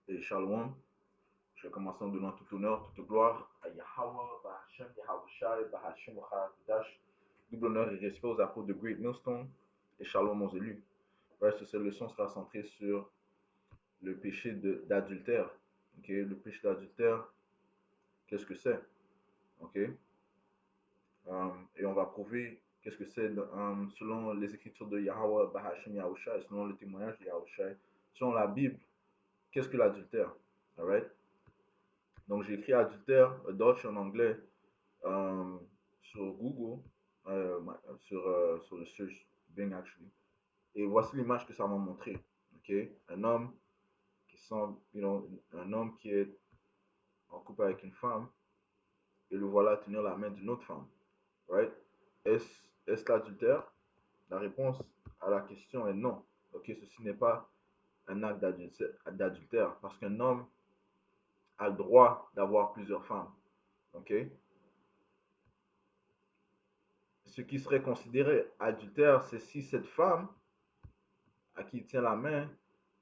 Et Shalom, je commence en donnant tout honneur, toute gloire à Yahweh, Bahashem, Yahavushai, Bahashem, Kodash. Double honneur et respect aux apôtres de Great Millstone et Shalom aux élus. Bref, cette leçon sera centrée sur le péché d'adultère. Okay? Le péché d'adultère, qu'est-ce que c'est? Okay? Et on va prouver qu'est-ce que c'est selon les écritures de Yahweh, Bahashem, Yahushai, selon le témoignage de Yahushai, selon la Bible, qu'est-ce que l'adultère? Alright? Donc j'ai écrit adultère, Dutch en anglais, euh, sur Google, sur le search Bing actually. Et voici l'image que ça m'a montré. Ok, un homme qui semble, un homme qui est en couple avec une femme et le voilà tenir la main d'une autre femme. Right? Est-ce l'adultère? La réponse à la question est non. Ok, ceci n'est pas un acte d'adultère parce qu'un homme a le droit d'avoir plusieurs femmes. Ok, ce qui serait considéré adultère, c'est si cette femme à qui il tient la main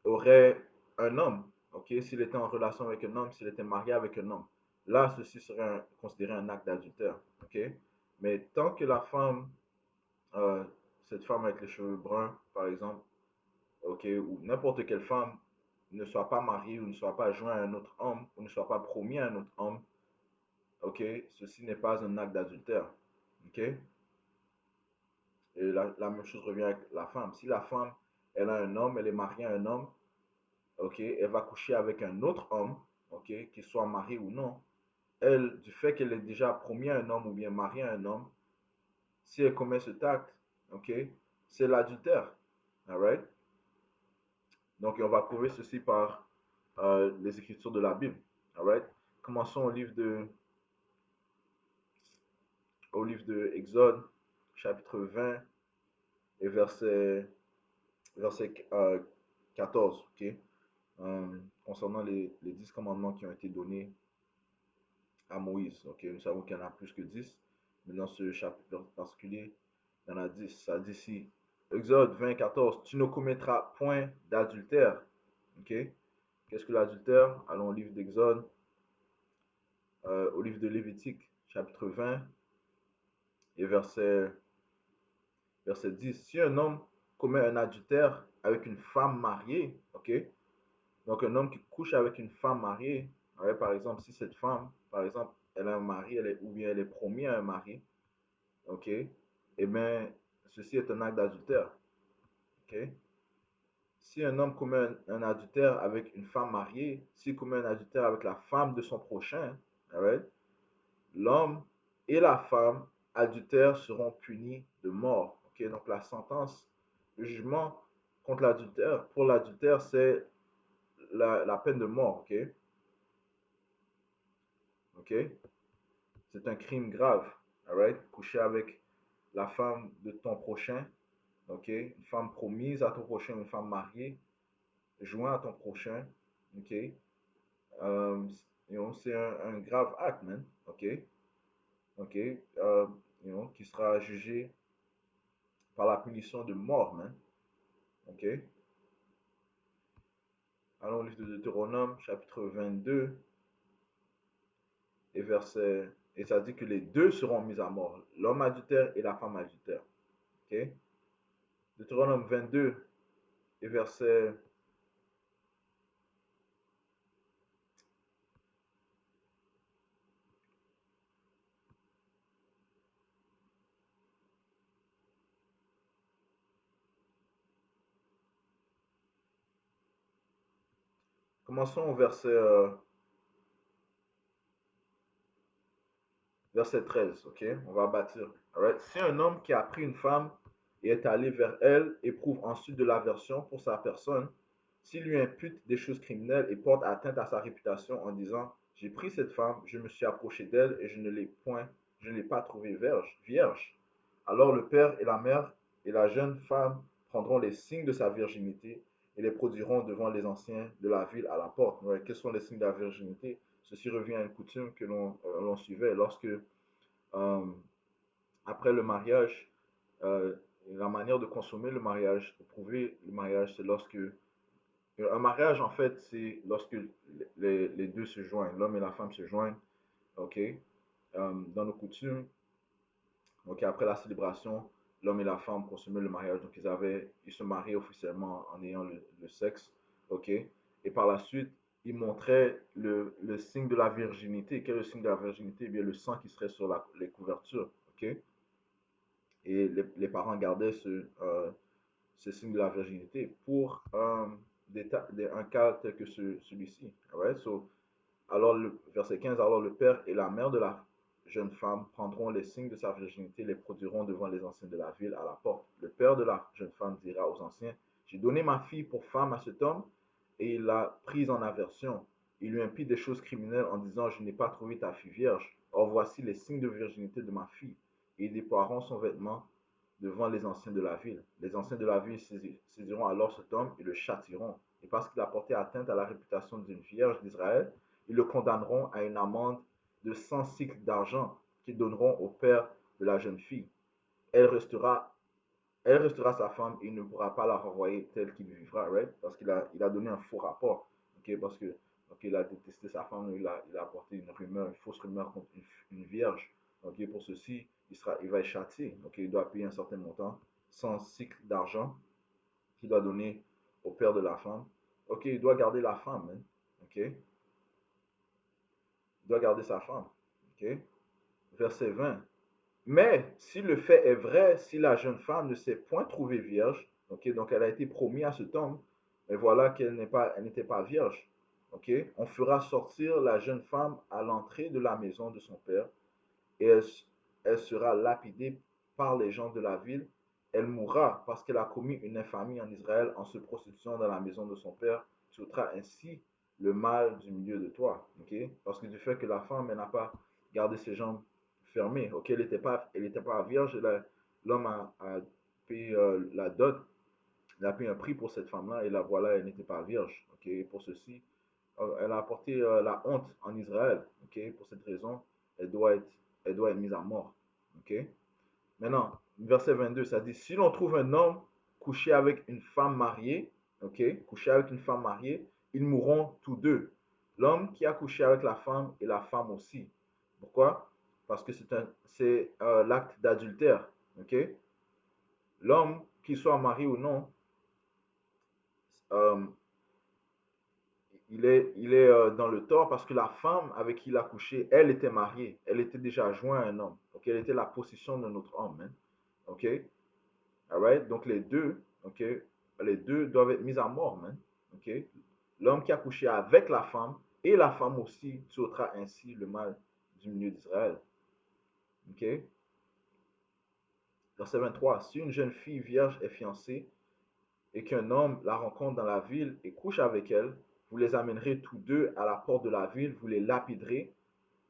aurait un homme, ok, s'il était en relation avec un homme, s'il était marié avec un homme. Là, ceci serait considéré un acte d'adultère, ok. Mais tant que la femme, euh, cette femme avec les cheveux bruns, par exemple, ok, ou n'importe quelle femme, ne soit pas mariée ou ne soit pas jointe à un autre homme, ou ne soit pas promis à un autre homme, ok, ceci n'est pas un acte d'adultère, ok. Et la même chose revient avec la femme. Si la femme, elle a un homme, elle est mariée à un homme, ok, elle va coucher avec un autre homme, ok, qu'il soit marié ou non, elle, du fait qu'elle est déjà promis à un homme ou bien mariée à un homme, si elle commet cet acte, ok, c'est l'adultère, alright? Donc, on va prouver ceci par les écritures de la Bible, alright? Commençons au livre de Exode, chapitre 20 et verset 14, ok? Concernant les 10 commandements qui ont été donnés à Moïse. Ok, nous savons qu'il y en a plus que 10, mais dans ce chapitre particulier, il y en a 10. Ça dit ici, Exode 20, 14, tu ne commettras point d'adultère. Ok, qu'est-ce que l'adultère? Allons au livre d'Exode, au livre de Lévitique, chapitre 20 et verset 10. Si un homme commet un adultère avec une femme mariée, ok, donc un homme qui couche avec une femme mariée, ouais, par exemple, si cette femme, par exemple, elle a un mari, ou bien elle est promise à un mari, ok, eh bien, ceci est un acte d'adultère, ok. Si un homme commet un adultère avec une femme mariée, s'il commet un adultère avec la femme de son prochain, alright, l'homme et la femme adultères seront punis de mort, ok. Donc la sentence, le jugement contre l'adultère, pour l'adultère, c'est la peine de mort, ok, ok. C'est un crime grave, alright, coucher avec la femme de ton prochain, ok, une femme promise à ton prochain, une femme mariée, joint à ton prochain, ok, c'est un grave acte, man, ok, ok, qui sera jugé par la punition de mort, man, ok. Allons au livre de Deutéronome, chapitre 22, et ça dit que les deux seront mis à mort, l'homme adultère et la femme adultère, ok. Deutéronome 22 et verset. Commençons au verset 13, ok? On va bâtir. Alright? Si un homme qui a pris une femme et est allé vers elle éprouve ensuite de l'aversion pour sa personne, s'il lui impute des choses criminelles et porte atteinte à sa réputation en disant, j'ai pris cette femme, je me suis approché d'elle et je ne l'ai pas trouvée vierge. Alors le père et la mère et la jeune femme prendront les signes de sa virginité et les produiront devant les anciens de la ville à la porte. Ouais, quels sont les signes de la virginité? Ceci revient à une coutume que l'on suivait lorsque, euh, après le mariage, la manière de consommer le mariage, de prouver le mariage, c'est lorsque Un mariage, en fait, c'est lorsque les deux se joignent, l'homme et la femme se joignent, ok? Dans nos coutumes, ok, après la célébration, l'homme et la femme consommaient le mariage, donc ils se mariaient officiellement en ayant le sexe, ok? Et par la suite, ils montraient le signe de la virginité. Quel est le signe de la virginité? Eh bien, le sang qui serait sur les couvertures, ok? Et les parents gardaient ce signe de la virginité pour un cas tel que celui-ci. Alright? So, alors, le verset 15, alors le père et la mère de la jeune femme prendront les signes de sa virginité, les produiront devant les anciens de la ville à la porte. Le père de la jeune femme dira aux anciens, j'ai donné ma fille pour femme à cet homme, et il l'a prise en aversion. Il lui impie des choses criminelles en disant, je n'ai pas trouvé ta fille vierge. Or voici les signes de virginité de ma fille. Et ils déploieront son vêtement devant les anciens de la ville. Les anciens de la ville saisiront alors cet homme et le châtiront. Et parce qu'il a porté atteinte à la réputation d'une vierge d'Israël, ils le condamneront à une amende de 100 cycles d'argent qu'ils donneront au père de la jeune fille. Elle restera, elle restera sa femme et il ne pourra pas la renvoyer telle qu'il vivra, right? Parce il a donné un faux rapport, ok? Parce que il a détesté sa femme, il a apporté une rumeur, une fausse rumeur contre une vierge. Ok, pour ceci, il va être châtié. Ok, il doit payer un certain montant, 100 cycles d'argent qu'il doit donner au père de la femme. Ok, il doit garder la femme, hein? Ok, il doit garder sa femme. Ok, verset 20. Mais si le fait est vrai, si la jeune femme ne s'est point trouvée vierge, ok, donc elle a été promise à cet homme, mais voilà elle n'était pas vierge, ok, on fera sortir la jeune femme à l'entrée de la maison de son père et elle sera lapidée par les gens de la ville. Elle mourra parce qu'elle a commis une infamie en Israël en se prostituant dans la maison de son père. Tu ôteras ainsi le mal du milieu de toi. Okay? Parce que du fait que la femme n'a pas gardé ses jambes fermées, okay? Elle était pas vierge, l'homme a payé la dot, il a payé un prix pour cette femme-là et la voilà, elle n'était pas vierge. Okay? Et pour ceci, elle a apporté la honte en Israël. Okay? Pour cette raison, elle doit être, elle doit être mise à mort. Okay? Maintenant, verset 22, ça dit, si l'on trouve un homme couché avec une femme mariée, ok, couché avec une femme mariée, ils mourront tous deux. L'homme qui a couché avec la femme et la femme aussi. Pourquoi? Parce que c'est l'acte d'adultère. Ok? L'homme, qu'il soit marié ou non, euh, il est dans le tort parce que la femme avec qui il a couché, elle était mariée. Elle était déjà jointe à un homme. Ok? Elle était la possession d'un autre homme. Hein. Ok? Alright? Donc les deux, ok, les deux doivent être mis à mort, man. Ok? L'homme qui a couché avec la femme et la femme aussi tu ôteras ainsi le mal du milieu d'Israël. Ok? Verset 23. Si une jeune fille vierge est fiancée et qu'un homme la rencontre dans la ville et couche avec elle, vous les amènerez tous deux à la porte de la ville, vous les lapiderez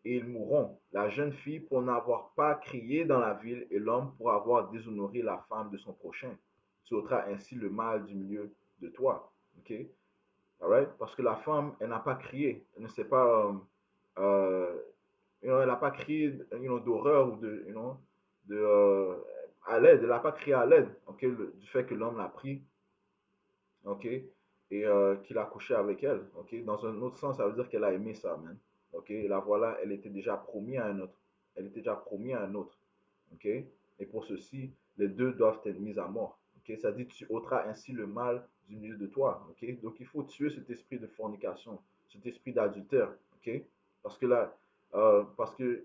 et ils mourront. La jeune fille pour n'avoir pas crié dans la ville et l'homme pour avoir déshonoré la femme de son prochain. Tu ôteras ainsi le mal du milieu de toi. Ok? Alright? Parce que la femme, elle n'a pas crié. Elle ne sait pas, elle n'a pas crié d'horreur ou de, à l'aide. Elle n'a pas crié à l'aide. Ok? Du fait que l'homme l'a pris. Ok? Et qu'il a couché avec elle. Ok? Dans un autre sens, ça veut dire qu'elle a aimé ça, man. Ok? Et la voilà, elle était déjà promise à un autre. Elle était déjà promise à un autre. Ok? Et pour ceci, les deux doivent être mis à mort. Ok? Ça dit, tu ôteras ainsi le mal du milieu de toi. Ok? Donc il faut tuer cet esprit de fornication, cet esprit d'adultère. Ok? Parce que là, parce que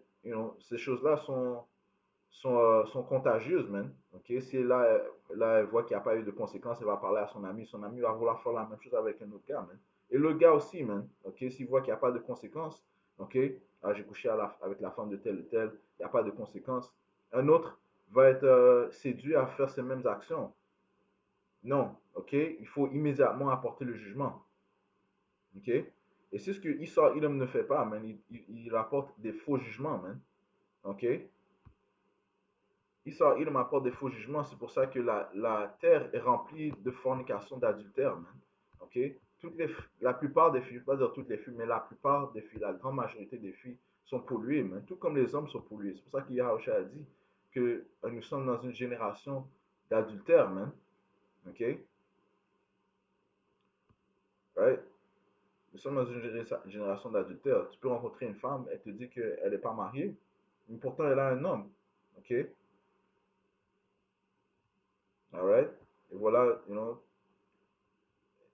ces choses-là sont contagieuses, man. Ok? Si là, elle voit qu'il n'y a pas eu de conséquences, elle va parler à son ami. Son ami va vouloir faire la même chose avec un autre gars, man. Et le gars aussi, man. Ok? S'il voit qu'il n'y a pas de conséquences, ok? Ah, j'ai couché avec la femme de tel et tel, il n'y a pas de conséquences. Un autre va être séduit à faire ces mêmes actions. Non, ok? Il faut immédiatement apporter le jugement. Ok? Et c'est ce que Esau Edom ne fait pas, man. Il apporte des faux jugements, man. Ok? Il m'apporte des faux jugements. C'est pour ça que la terre est remplie de fornication, d'adultère, man. OK? La plupart des filles, je ne vais pas dire toutes les filles, mais la plupart des filles, la grande majorité des filles sont polluées, man. Tout comme les hommes sont pollués. C'est pour ça qu'Yahweh a dit que nous sommes dans une génération d'adultère, man. OK? right? Nous sommes dans une génération d'adultère. Tu peux rencontrer une femme, elle te dit qu'elle n'est pas mariée, mais pourtant elle a un homme. OK? Alright? Et voilà,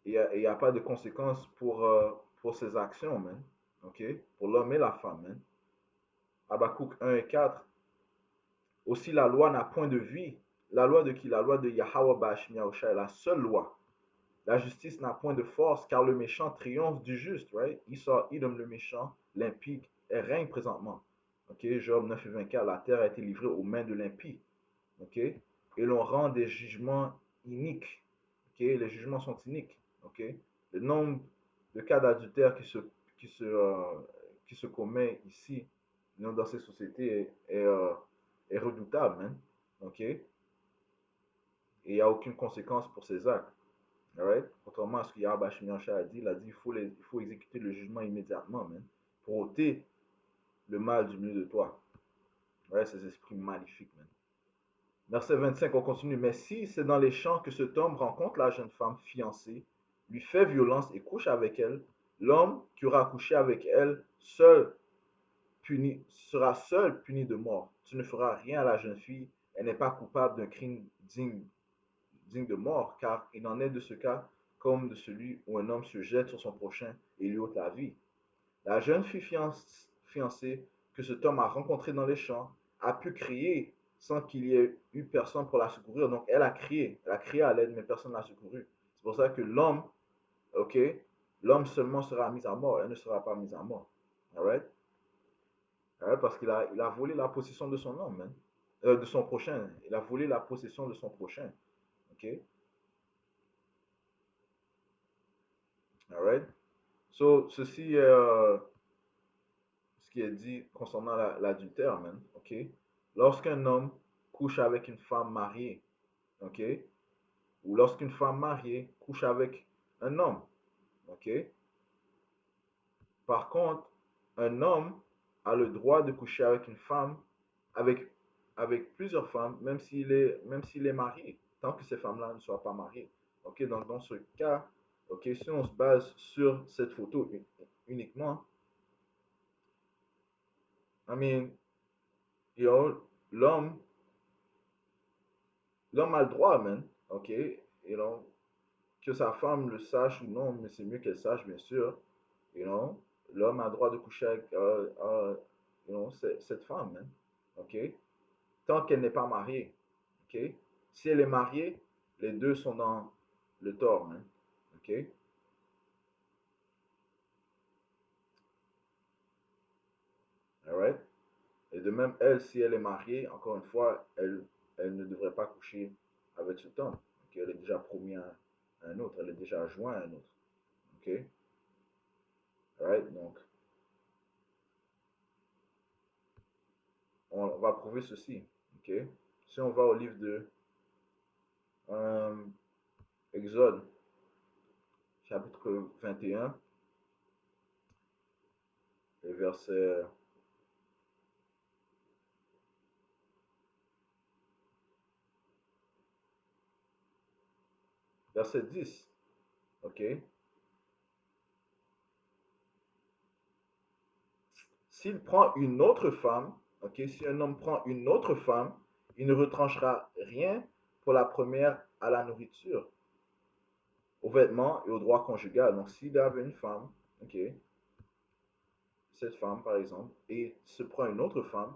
il y a pas de conséquences pour ces actions, man. OK? Pour l'homme et la femme, man. Habakkuk 1 et 4. Aussi, la loi n'a point de vie. La loi de qui? La loi de Yahweh Bashim Yahusha est la seule loi. La justice n'a point de force, car le méchant triomphe du juste, right? Esau, Edom, le méchant, l'impie, règne présentement. OK? Job 9 et 24, la terre a été livrée aux mains de l'impie. OK? Et l'on rend des jugements iniques. OK? Les jugements sont iniques. OK? Le nombre de cas d'adultère qui se, qui se commet ici, dans ces sociétés, est redoutable, man. OK? Et il n'y a aucune conséquence pour ces actes. Alright? Contrairement à ce que Yahweh a dit, il a dit il faut exécuter le jugement immédiatement, man, pour ôter le mal du milieu de toi. Alright? Ces esprits maléfiques, man. Verset 25, on continue. Mais si c'est dans les champs que cet homme rencontre la jeune femme fiancée, lui fait violence et couche avec elle, l'homme qui aura couché avec elle sera seul puni de mort. Tu ne feras rien à la jeune fille, elle n'est pas coupable d'un crime digne de mort, car il en est de ce cas comme de celui où un homme se jette sur son prochain et lui ôte la vie. La jeune fille fiancée que cet homme a rencontrée dans les champs a pu crier sans qu'il y ait eu personne pour la secourir. Donc elle a crié à l'aide, mais personne ne l'a secourue. C'est pour ça que l'homme, ok, l'homme seulement sera mis à mort, elle ne sera pas mise à mort. Alright? Alright? Parce il a volé la possession de son homme, de son prochain. Il a volé la possession de son prochain. Ok? Alright? So, ceci est ce qui est dit concernant l'adultère, man. OK? Lorsqu'un homme couche avec une femme mariée, OK? Ou lorsqu'une femme mariée couche avec un homme, OK? Par contre, un homme a le droit de coucher avec une femme, avec, avec plusieurs femmes, même s'il est marié, tant que ces femmes-là ne soient pas mariées. OK? Donc, dans ce cas, OK, si on se base sur cette photo uniquement, I mean, you know, l'homme l'homme a le droit, man. OK? You know, que sa femme le sache ou non, mais c'est mieux qu'elle sache, bien sûr. You know, l'homme a le droit de coucher avec cette femme, man. OK? Tant qu'elle n'est pas mariée. OK? Si elle est mariée, les deux sont dans le tort, man. OK? Alright? Et de même, elle, si elle est mariée, encore une fois, elle ne devrait pas coucher avec cet homme. OK? Elle est déjà promis à un autre. Elle est déjà joint à un autre. OK? Alright? Donc, on va prouver ceci. OK? Si on va au livre de euh, Exode, chapitre 21, et verset 10. OK? S'il prend une autre femme, OK? Si un homme prend une autre femme, il ne retranchera rien pour la première à la nourriture, aux vêtements et au droit conjugal. Donc, s'il avait une femme, OK? Cette femme, par exemple, et se prend une autre femme,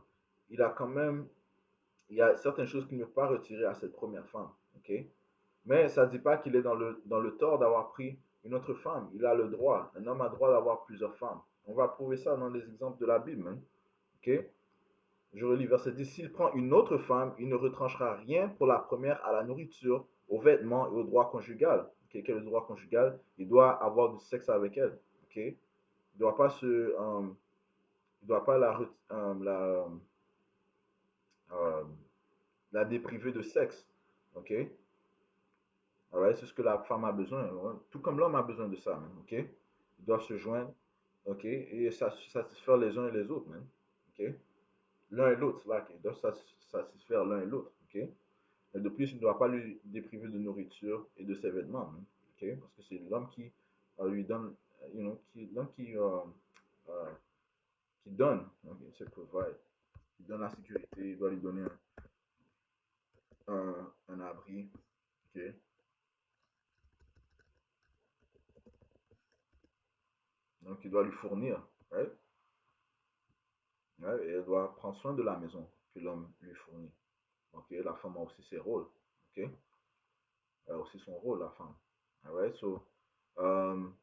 il a quand même, il y a certaines choses qu'il ne peut pas retirer à cette première femme, OK? Mais ça ne dit pas qu'il est dans le tort d'avoir pris une autre femme. Il a le droit. Un homme a le droit d'avoir plusieurs femmes. On va prouver ça dans les exemples de la Bible, hein. OK? Je relis verset 10. S'il prend une autre femme, il ne retranchera rien pour la première à la nourriture, aux vêtements et au droit conjugal. OK? Quel est le droit conjugal? Il doit avoir du sexe avec elle. OK? Il ne doit pas il doit pas euh, la dépriver de sexe. OK? Alright, c'est ce que la femme a besoin, ouais. Tout comme l'homme a besoin de ça, man. OK? Ils doivent se joindre, OK? Et satisfaire les uns et les autres, man. OK? L'un et l'autre, là, OK? Ils doivent satisfaire l'un et l'autre, OK? Et de plus, il ne doit pas lui dépriver de nourriture et de ses vêtements, man. OK? Parce que c'est l'homme qui lui donne, donc euh, qui donne, donc c'est provide, qui donne la sécurité, il doit lui donner un abri, ok? Donc il doit lui fournir, right? Ouais, et elle doit prendre soin de la maison que l'homme lui fournit. Ok, la femme a aussi ses rôles, ok? Elle a aussi son rôle, la femme. Alright, so, um,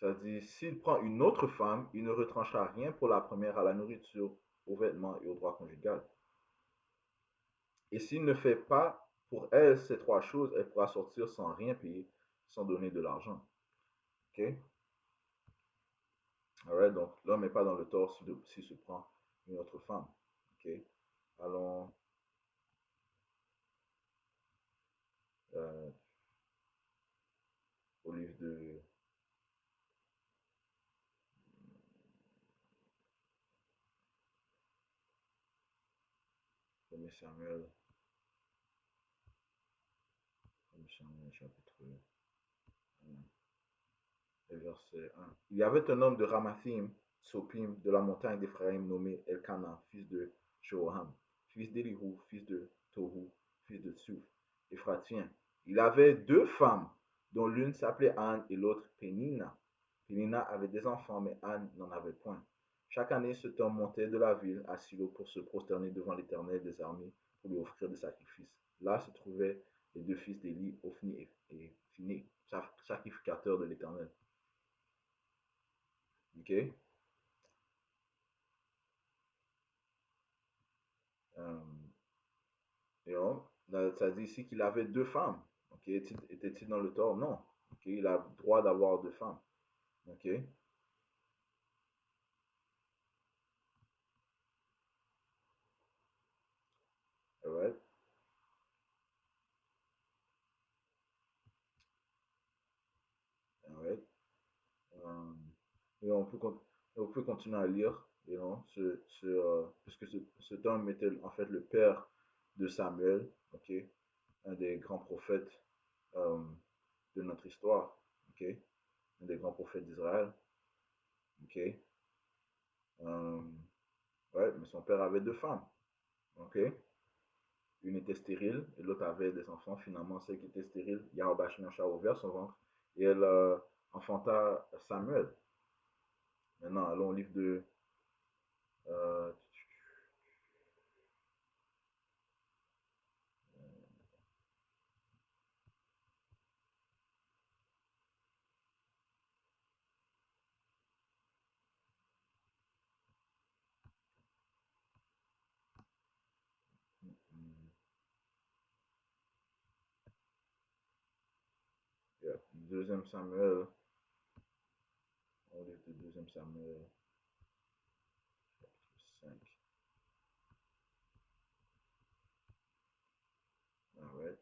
ça dit, s'il prend une autre femme, il ne retranchera rien pour la première à la nourriture, aux vêtements et au droit conjugal. Et s'il ne fait pas pour elle ces trois choses, elle pourra sortir sans rien payer, sans donner de l'argent. Ok? Alright, donc l'homme n'est pas dans le tort s'il se prend une autre femme. Ok? Allons euh, au livre de 1 Samuel, 1 Samuel chapitre 1. Et verset 1. Il y avait un homme de Ramathim, Sopim, de la montagne d'Éphraïm, nommé Elkanah, fils de Jehoram, fils d'Elihu, fils de Tohu, fils de Tsuf, Éphratien. Il avait deux femmes, dont l'une s'appelait Anne et l'autre Pénina. Pénina avait des enfants, mais Anne n'en avait point. Chaque année, cet homme montait de la ville à Silo pour se prosterner devant l'Éternel des armées, pour lui offrir des sacrifices. Là se trouvaient les deux fils d'Élie, Ophni et Phiné, sacrificateurs de l'Éternel. OK? Euh, ça dit ici qu'il avait deux femmes. OK? Était-il dans le tort? Non. OK? Il a le droit d'avoir deux femmes. OK? Alright? Alright? Euh, et on peut continuer à lire, puisque cet homme était en fait le père de Samuel, OK? Un des grands prophètes euh, de notre histoire, OK? Un des grands prophètes d'Israël, OK? Euh, ouais, mais son père avait deux femmes, OK? Une était stérile et l'autre avait des enfants. Finalement, celle qui était stérile, Yahweh a ouvert son ventre et elle enfanta Samuel. Maintenant, allons au livre de. euh, yeah, deuxième Samuel. Au livre de deuxième Samuel, chapitre 5. Ah ouais,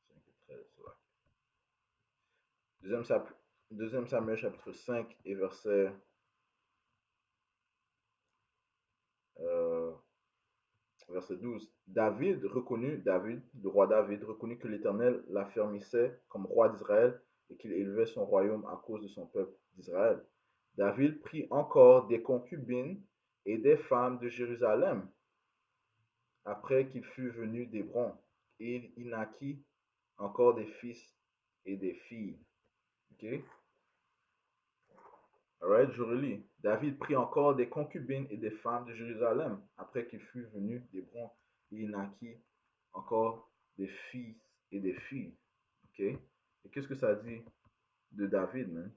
5 et 13. Ouais. Deuxième, deuxième Samuel, chapitre 5 et euh, verset 12. David, le roi David, reconnut que l'Éternel l'affermissait comme roi d'Israël et qu'il élevait son royaume à cause de son peuple d'Israël. David prit encore des concubines et des femmes de Jérusalem après qu'il fut venu d'Hébron. Et il naquit encore des fils et des filles. Ok? Alright, je relis. David prit encore des concubines et des femmes de Jérusalem après qu'il fut venu d'Hébron. Il naquit encore des fils et des filles. Ok? Et qu'est-ce que ça dit de David, man?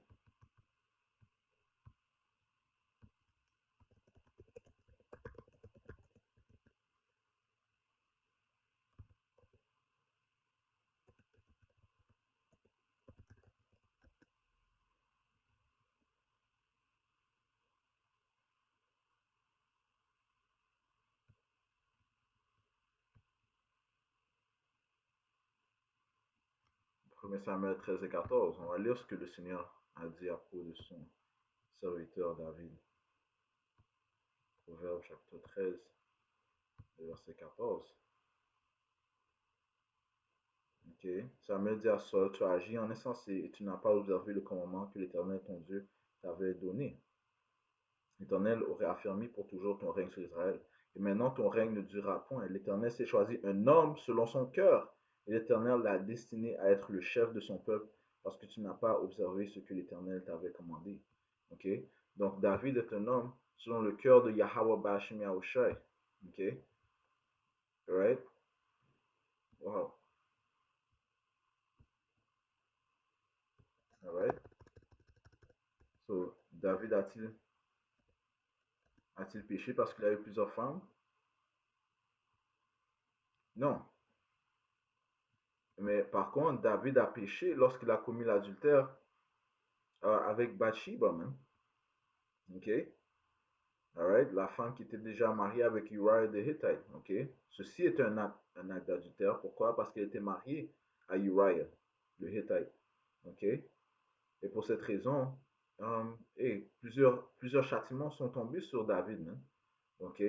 1 Samuel 13 et 14. On va lire ce que le Seigneur a dit à propos de son serviteur David. Proverbe chapitre 13, verset 14. Ok. Samuel dit à Saul, tu as agi en insensé et tu n'as pas observé le commandement que l'Éternel ton Dieu t'avait donné. L'Éternel aurait affermi pour toujours ton règne sur Israël. Et maintenant ton règne ne durera point. L'Éternel s'est choisi un homme selon son cœur. Et l'Éternel l'a destiné à être le chef de son peuple parce que tu n'as pas observé ce que l'Éternel t'avait commandé. Ok? Donc David est un homme selon le cœur de Yahweh Bashim Yahushai. Ok? Right? Wow. Alright? So, David a-t-il péché parce qu'il avait plusieurs femmes? Non. Mais par contre, David a péché lorsqu'il a commis l'adultère avec Bathsheba, man. Ok? Alright? La femme qui était déjà mariée avec Uriah the Hittite. Ok? Ceci est un acte d'adultère. Pourquoi? Parce qu'elle était mariée à Uriah, le Hittite. Ok? Et pour cette raison, plusieurs châtiments sont tombés sur David, man. Ok?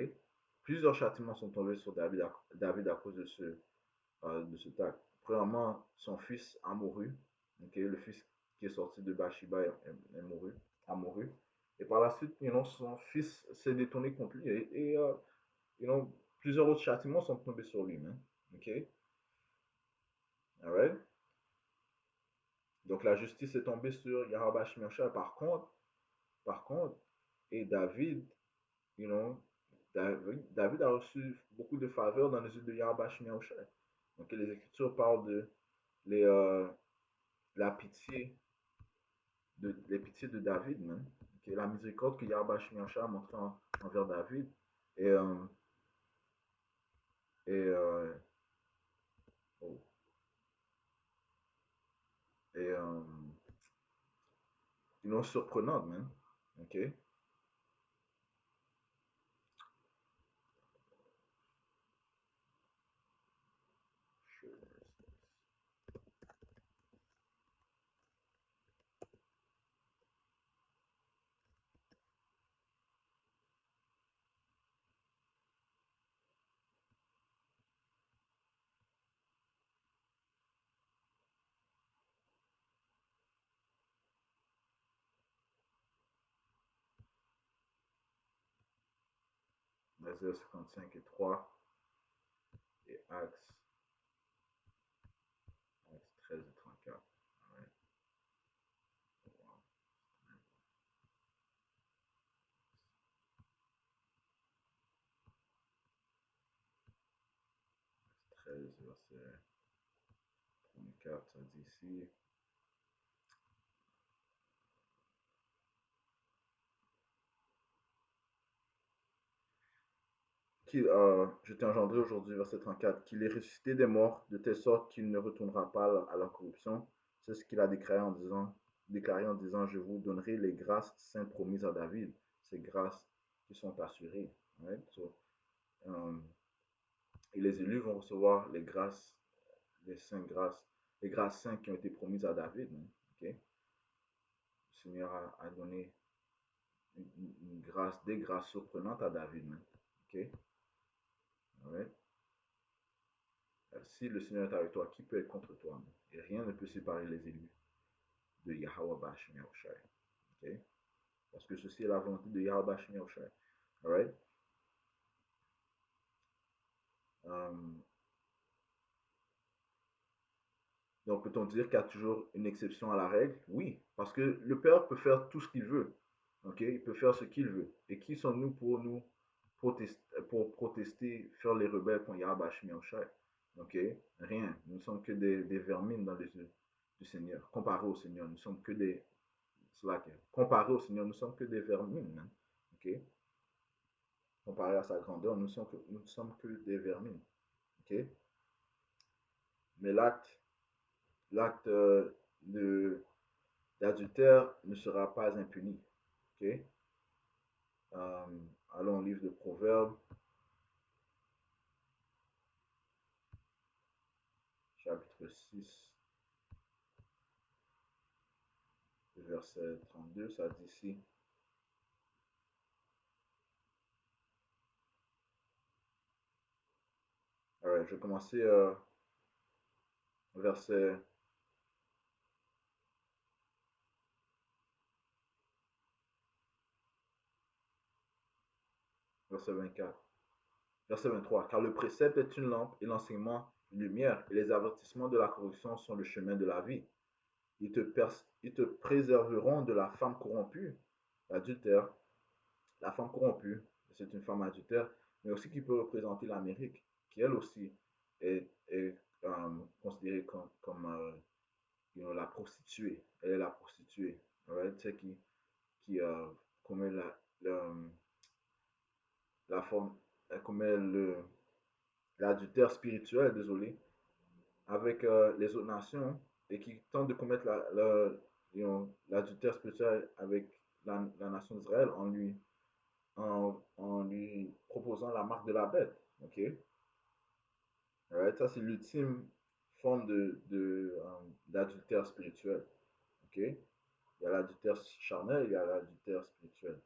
Plusieurs châtiments sont tombés sur David à cause de ce acte. Premièrement, son fils a mouru. Ok? Le fils qui est sorti de Bathsheba a mouru. Et par la suite, son fils s'est détourné contre lui. Plusieurs autres châtiments sont tombés sur lui. Hein? Ok? Alright? Donc la justice est tombée sur Yahweh Shemashah. Par contre, et David, you know, David a reçu beaucoup de faveurs dans les yeux de Yahweh Shemashah. Donc les Écritures parlent de les, la pitié les pitiés de David, man. Okay? La miséricorde que Yahweh Shemashah a montré envers David. Et, et oh, et surprenante, man. Ok? 55 et 3 et Acts 13 et 34. Ouais. Wow. 13, verset 34, ça dit ici. Je t'ai engendré aujourd'hui, verset 34, qu'il est ressuscité des morts, de telle sorte qu'il ne retournera pas à la corruption. C'est ce qu'il a déclaré en disant, je vous donnerai les grâces saintes promises à David, ces grâces qui sont assurées. Right? So, et les élus vont recevoir les saintes grâces, les grâces saintes qui ont été promises à David. Hein? Okay? Le Seigneur a donné des grâces surprenantes à David. Hein? Okay? Right? Si le Seigneur est avec toi, qui peut être contre toi? Et rien ne peut séparer les élus de Yahweh Bashim Yahushai. Okay? Parce que ceci est la volonté de Yahweh Bashim Yahushai. Alright? Donc, peut-on dire qu'il y a toujours une exception à la règle? Oui, parce que le Père peut faire tout ce qu'il veut. Okay? Il peut faire ce qu'il veut. Et qui sommes-nous pour protester, faire les rebelles contre Yahweh Bashim Yahushai? Okay? Rien. Nous ne sommes que des vermines dans les yeux du Seigneur. Comparé au Seigneur, nous sommes que comparé au Seigneur, nous sommes que des vermines. Hein? Ok? Comparé à sa grandeur, nous sommes que des vermines. Ok? Mais l'acte d'adultère ne sera pas impuni. Ok? Allons au livre de Proverbes, chapitre 6, verset 32, ça dit ici. Alright, je vais commencer verset, verset 24. Verset 23. Car le précepte est une lampe et l'enseignement une lumière, et les avertissements de la correction sont le chemin de la vie. Ils te préserveront de la femme corrompue, l'adultère. La femme corrompue, c'est une femme adultère, mais aussi qui peut représenter l'Amérique, qui elle aussi est considérée comme la prostituée. Elle est la prostituée. Right? C'est qui commet la forme, elle commet l'adultère spirituel, désolé, avec les autres nations et qui tente de commettre l'adultère spirituel avec la nation d'Israël en lui proposant la marque de la bête. OK? Alright? Ça, c'est l'ultime forme d'adultère spirituel. OK? Il y a l'adultère charnel, il y a l'adultère spirituel.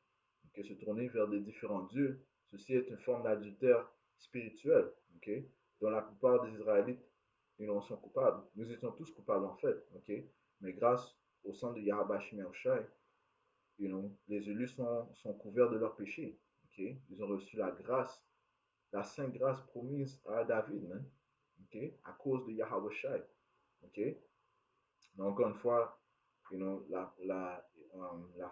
OK? Se tourner vers des différents dieux, ceci est une forme d'adultère spirituel. OK? Dont la plupart des Israélites ils en sont coupables. Nous étions tous coupables en fait. OK? Mais grâce au sang de Yahabashim Yahushai, les élus sont couverts de leurs péchés. OK? Ils ont reçu la grâce, la sainte grâce promise à David, man. OK? À cause de Yahweh. OK? Donc, encore une fois, la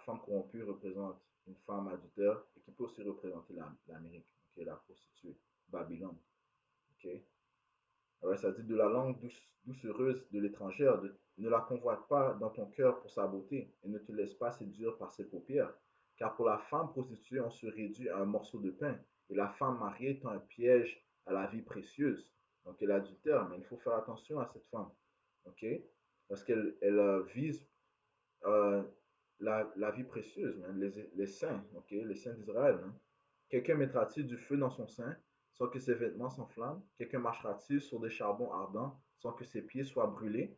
femme corrompue représente une femme adultère et qui peut aussi représenter l'Amérique, okay? La prostituée, Babylone. OK? Alors, ça dit de la langue doucereuse de l'étrangère, ne la convoite pas dans ton cœur pour sa beauté et ne te laisse pas séduire par ses paupières. Car pour la femme prostituée, on se réduit à un morceau de pain et la femme mariée est un piège à la vie précieuse. Donc, elle adultère, mais il faut faire attention à cette femme. OK? Parce qu'elle vise euh, la vie précieuse, hein, les saints, ok, les saints d'Israël. Hein. Quelqu'un mettra-t-il du feu dans son sein sans que ses vêtements s'enflamment? Quelqu'un marchera-t-il sur des charbons ardents sans que ses pieds soient brûlés?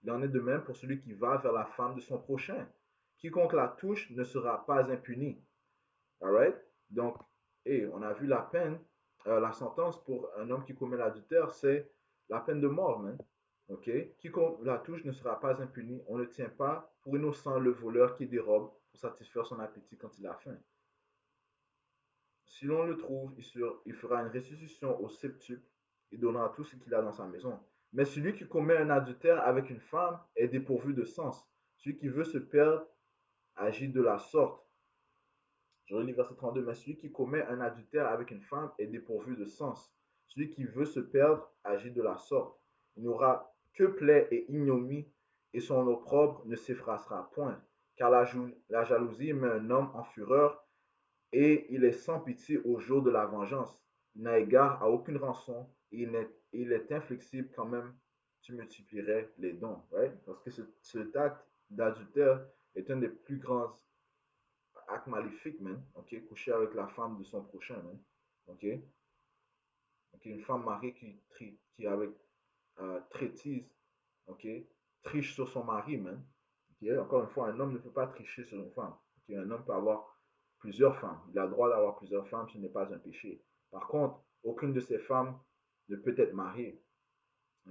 Il en est de même pour celui qui va vers la femme de son prochain. Quiconque la touche ne sera pas impuni. Alright? Donc, on a vu la peine, la sentence pour un homme qui commet l'adultère, c'est la peine de mort, man. OK? Quiconque la touche ne sera pas impuni. On ne tient pas pour innocent le voleur qui dérobe pour satisfaire son appétit quand il a faim. Si l'on le trouve, il fera une restitution au septuple et donnera tout ce qu'il a dans sa maison. Mais celui qui commet un adultère avec une femme est dépourvu de sens. Celui qui veut se perdre agit de la sorte. Je relis verset 32. Mais celui qui commet un adultère avec une femme est dépourvu de sens. Celui qui veut se perdre agit de la sorte. Il n'aura que plaie et ignomie, et son opprobre ne s'effacera point. Car la jalousie met un homme en fureur, et il est sans pitié au jour de la vengeance. Il n'a égard à aucune rançon, et il est inflexible quand même. Tu multiplierais les dons. Right? Parce que cet acte d'adultère est un des plus grands acte maléfique, man. OK? Coucher avec la femme de son prochain, man. OK? OK? Une femme mariée qui avec traitise, OK? Triche sur son mari, man. OK? Encore une fois, un homme ne peut pas tricher sur une femme. OK? Un homme peut avoir plusieurs femmes. Il a le droit d'avoir plusieurs femmes, ce n'est pas un péché. Par contre, aucune de ces femmes ne peut être mariée.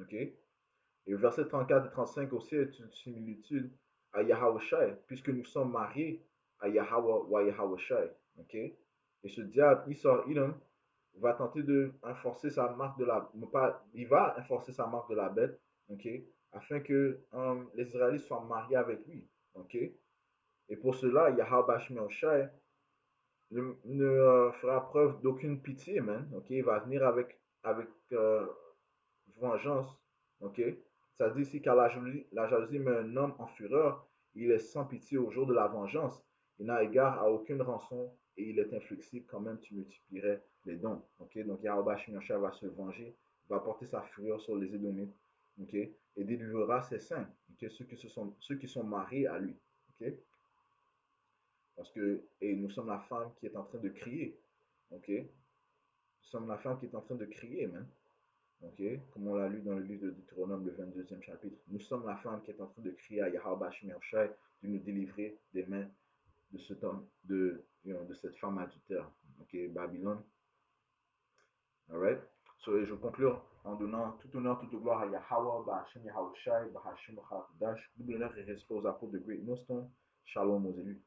OK? Et le verset 34 et 35 aussi est une similitude à Yahweh puisque nous sommes mariés à Yahweh ou à Yahweh. OK? Et ce diable, Isor Edom, va tenter de enforcer sa marque de la pas, il va enforcer sa marque de la bête, OK? Afin que les Israélites soient mariés avec lui. OK? Et pour cela, Yahweh Shai ne fera preuve d'aucune pitié, man. OK? Il va venir avec vengeance. OK? Ça dit ici, car la jalousie met un homme en fureur, il est sans pitié au jour de la vengeance, il n'a égard à aucune rançon et il est inflexible quand même, tu multiplierais les dons. OK? Donc Yahweh Shimon va se venger, va porter sa fureur sur les Édomites. OK? Et délivrera ses saints, OK? Ceux qui sont mariés à lui. OK? Parce que et nous sommes la femme qui est en train de crier. OK? Nous sommes la femme qui est en train de crier, man. Ok, comme on l'a lu dans le livre de Deutéronome, le 22e chapitre. Nous sommes la femme qui est en train de crier à Yahweh Hashem Yahushai de nous délivrer des mains de cet homme, de cette femme adultère. Ok, Babylone. Alright. So, et je conclue en donnant tout honneur, toute gloire à Yahweh, Bahashem Yahushai, Bahashem Chalakudash. Double honneur et respect aux apôtres de Great Millstone. Shalom aux élus.